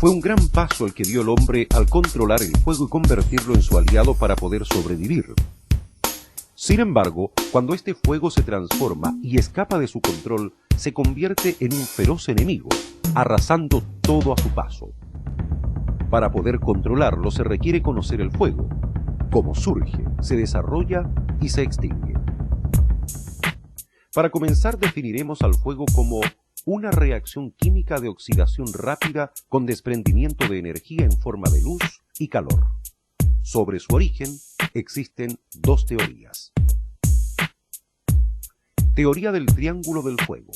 Fue un gran paso el que dio el hombre al controlar el fuego y convertirlo en su aliado para poder sobrevivir. Sin embargo, cuando este fuego se transforma y escapa de su control, se convierte en un feroz enemigo, arrasando todo a su paso. Para poder controlarlo se requiere conocer el fuego, cómo surge, se desarrolla y se extingue. Para comenzar, definiremos al fuego como una reacción química de oxidación rápida con desprendimiento de energía en forma de luz y calor. Sobre su origen existen dos teorías. Teoría del triángulo del fuego.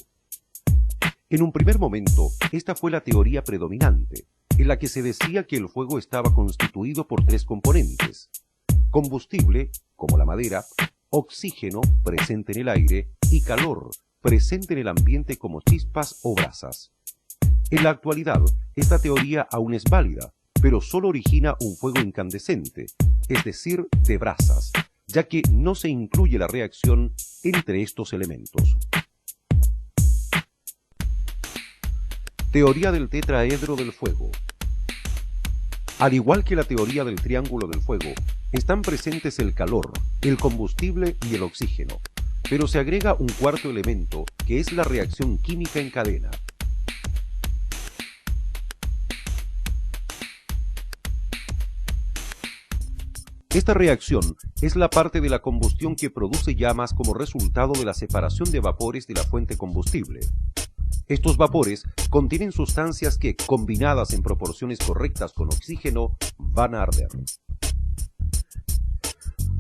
En un primer momento, esta fue la teoría predominante, en la que se decía que el fuego estaba constituido por tres componentes: combustible, como la madera, oxígeno, presente en el aire, y calor, presente en el ambiente como chispas o brasas. En la actualidad, esta teoría aún es válida, pero solo origina un fuego incandescente, es decir, de brasas, ya que no se incluye la reacción entre estos elementos. Teoría del tetraedro del fuego. Al igual que la teoría del triángulo del fuego, están presentes el calor, el combustible y el oxígeno, pero se agrega un cuarto elemento, que es la reacción química en cadena. Esta reacción es la parte de la combustión que produce llamas como resultado de la separación de vapores de la fuente combustible. Estos vapores contienen sustancias que, combinadas en proporciones correctas con oxígeno, van a arder.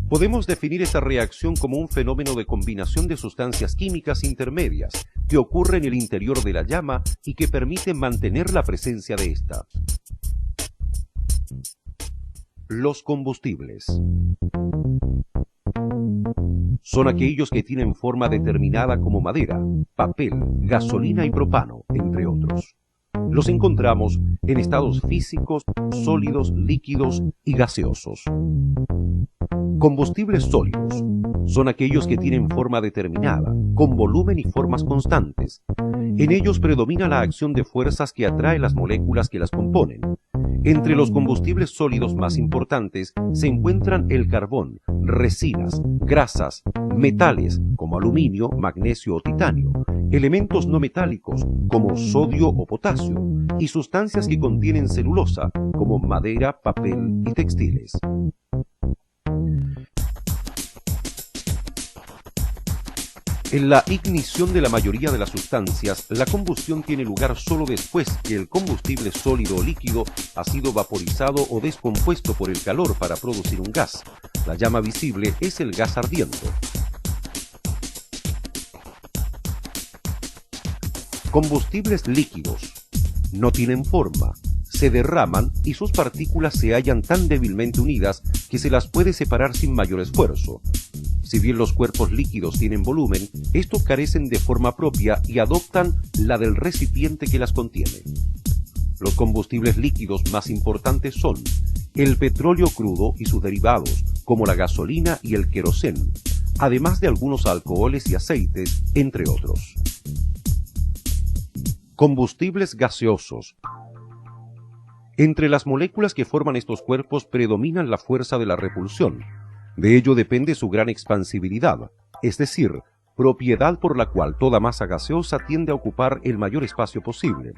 Podemos definir esta reacción como un fenómeno de combinación de sustancias químicas intermedias que ocurre en el interior de la llama y que permite mantener la presencia de esta. Los combustibles son aquellos que tienen forma determinada como madera, papel, gasolina y propano, entre otros. Los encontramos en estados físicos, sólidos, líquidos y gaseosos. Combustibles sólidos son aquellos que tienen forma determinada, con volumen y formas constantes. En ellos predomina la acción de fuerzas que atrae las moléculas que las componen. Entre los combustibles sólidos más importantes se encuentran el carbón, resinas, grasas, metales como aluminio, magnesio o titanio, elementos no metálicos como sodio o potasio y sustancias que contienen celulosa como madera, papel y textiles. En la ignición de la mayoría de las sustancias, la combustión tiene lugar solo después que el combustible sólido o líquido ha sido vaporizado o descompuesto por el calor para producir un gas. La llama visible es el gas ardiendo. Combustibles líquidos. No tienen forma, se derraman y sus partículas se hallan tan débilmente unidas que se las puede separar sin mayor esfuerzo. Si bien los cuerpos líquidos tienen volumen, estos carecen de forma propia y adoptan la del recipiente que las contiene. Los combustibles líquidos más importantes son el petróleo crudo y sus derivados, como la gasolina y el querosén, además de algunos alcoholes y aceites, entre otros. Combustibles gaseosos. Entre las moléculas que forman estos cuerpos predominan la fuerza de la repulsión. De ello depende su gran expansibilidad, es decir, propiedad por la cual toda masa gaseosa tiende a ocupar el mayor espacio posible.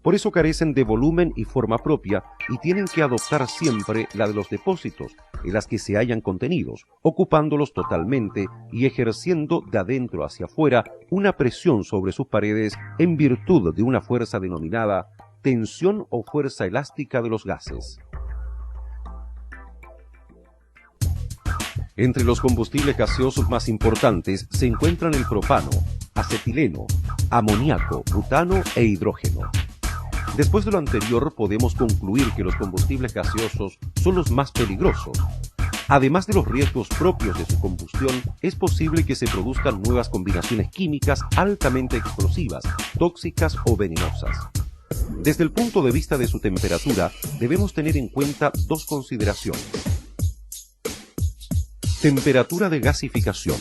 Por eso carecen de volumen y forma propia y tienen que adoptar siempre la de los depósitos en las que se hallan contenidos, ocupándolos totalmente y ejerciendo de adentro hacia afuera una presión sobre sus paredes en virtud de una fuerza denominada tensión o fuerza elástica de los gases. Entre los combustibles gaseosos más importantes se encuentran el propano, acetileno, amoníaco, butano e hidrógeno. Después de lo anterior, podemos concluir que los combustibles gaseosos son los más peligrosos. Además de los riesgos propios de su combustión, es posible que se produzcan nuevas combinaciones químicas altamente explosivas, tóxicas o venenosas. Desde el punto de vista de su temperatura, debemos tener en cuenta dos consideraciones. Temperatura de gasificación.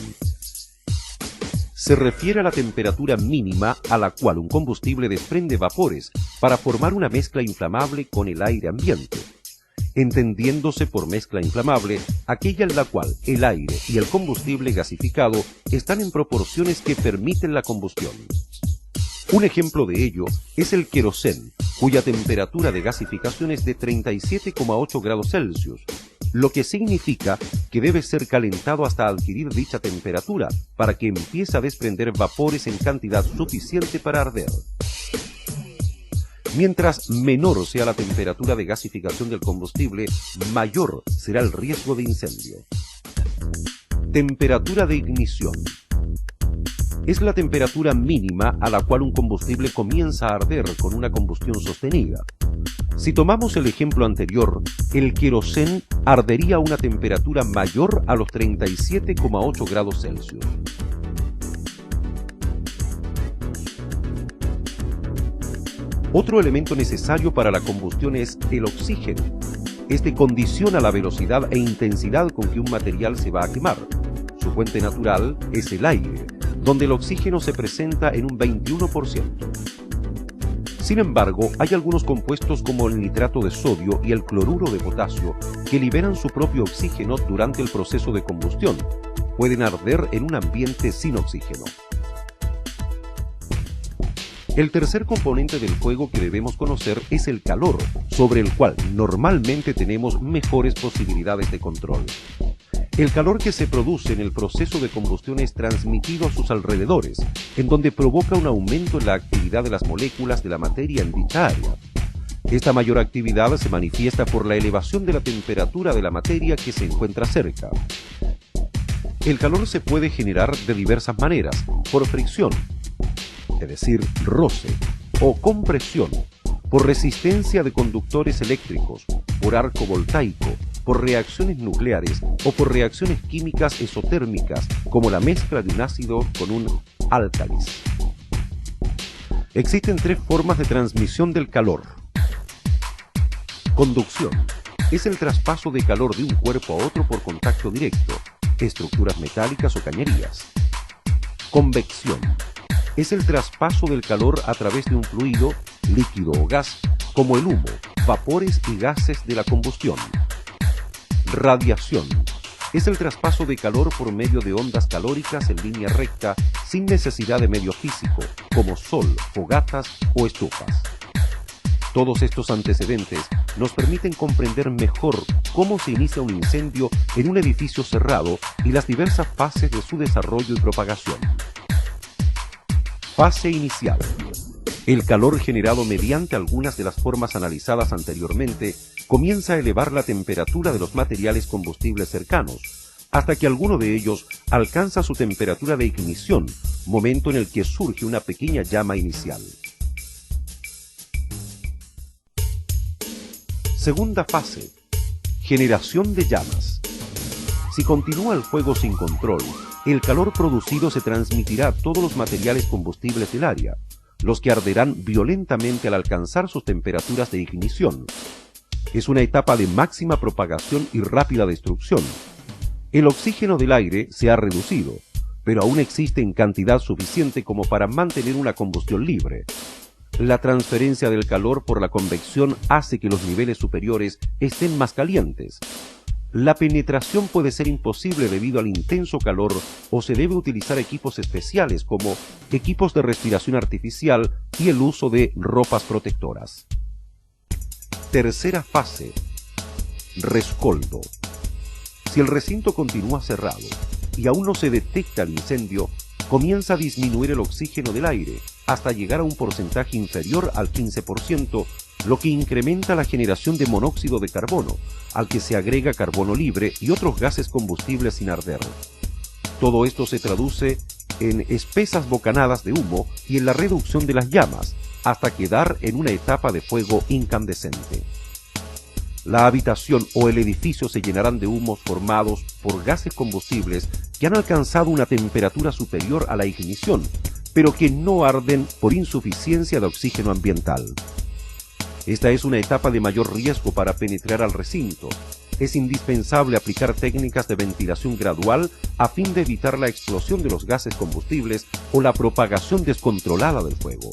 se refiere a la temperatura mínima a la cual un combustible desprende vapores para formar una mezcla inflamable con el aire ambiente, entendiéndose por mezcla inflamable aquella en la cual el aire y el combustible gasificado están en proporciones que permiten la combustión. Un ejemplo de ello es el querosén, cuya temperatura de gasificación es de 37,8 grados Celsius, lo que significa que debe ser calentado hasta adquirir dicha temperatura para que empiece a desprender vapores en cantidad suficiente para arder. Mientras menor sea la temperatura de gasificación del combustible, mayor será el riesgo de incendio. Temperatura de ignición. Es la temperatura mínima a la cual un combustible comienza a arder con una combustión sostenida. Si tomamos el ejemplo anterior, el querosén ardería a una temperatura mayor a los 37,8 grados Celsius. Otro elemento necesario para la combustión es el oxígeno. Este condiciona la velocidad e intensidad con que un material se va a quemar. Su fuente natural es el aire, donde el oxígeno se presenta en un 21%. Sin embargo, hay algunos compuestos como el nitrato de sodio y el cloruro de potasio que liberan su propio oxígeno durante el proceso de combustión. Pueden arder en un ambiente sin oxígeno. El tercer componente del fuego que debemos conocer es el calor, sobre el cual normalmente tenemos mejores posibilidades de control. El calor que se produce en el proceso de combustión es transmitido a sus alrededores, en donde provoca un aumento en la actividad de las moléculas de la materia en dicha área. Esta mayor actividad se manifiesta por la elevación de la temperatura de la materia que se encuentra cerca. El calor se puede generar de diversas maneras, por fricción, es decir, roce, o compresión, por resistencia de conductores eléctricos, por arco voltaico, por reacciones nucleares o por reacciones químicas exotérmicas, como la mezcla de un ácido con un álcalis. Existen tres formas de transmisión del calor. Conducción. Es el traspaso de calor de un cuerpo a otro por contacto directo, estructuras metálicas o cañerías. Convección. Es el traspaso del calor a través de un fluido, líquido o gas, como el humo, vapores y gases de la combustión. Radiación. Es el traspaso de calor por medio de ondas calóricas en línea recta sin necesidad de medio físico, como sol, fogatas o estufas. Todos estos antecedentes nos permiten comprender mejor cómo se inicia un incendio en un edificio cerrado y las diversas fases de su desarrollo y propagación. Fase inicial. El calor generado mediante algunas de las formas analizadas anteriormente comienza a elevar la temperatura de los materiales combustibles cercanos, hasta que alguno de ellos alcanza su temperatura de ignición, momento en el que surge una pequeña llama inicial. Segunda fase. Generación de llamas. Si continúa el fuego sin control, el calor producido se transmitirá a todos los materiales combustibles del área, los que arderán violentamente al alcanzar sus temperaturas de ignición. Es una etapa de máxima propagación y rápida destrucción. El oxígeno del aire se ha reducido, pero aún existe en cantidad suficiente como para mantener una combustión libre. La transferencia del calor por la convección hace que los niveles superiores estén más calientes. La penetración puede ser imposible debido al intenso calor o se debe utilizar equipos especiales como equipos de respiración artificial y el uso de ropas protectoras. Tercera fase. Rescoldo. Si el recinto continúa cerrado y aún no se detecta el incendio, comienza a disminuir el oxígeno del aire hasta llegar a un porcentaje inferior al 15%, lo que incrementa la generación de monóxido de carbono, al que se agrega carbono libre y otros gases combustibles sin arder. Todo esto se traduce en espesas bocanadas de humo y en la reducción de las llamas, hasta quedar en una etapa de fuego incandescente. La habitación o el edificio se llenarán de humos formados por gases combustibles que han alcanzado una temperatura superior a la ignición, pero que no arden por insuficiencia de oxígeno ambiental. Esta es una etapa de mayor riesgo para penetrar al recinto, es indispensable aplicar técnicas de ventilación gradual a fin de evitar la explosión de los gases combustibles o la propagación descontrolada del fuego.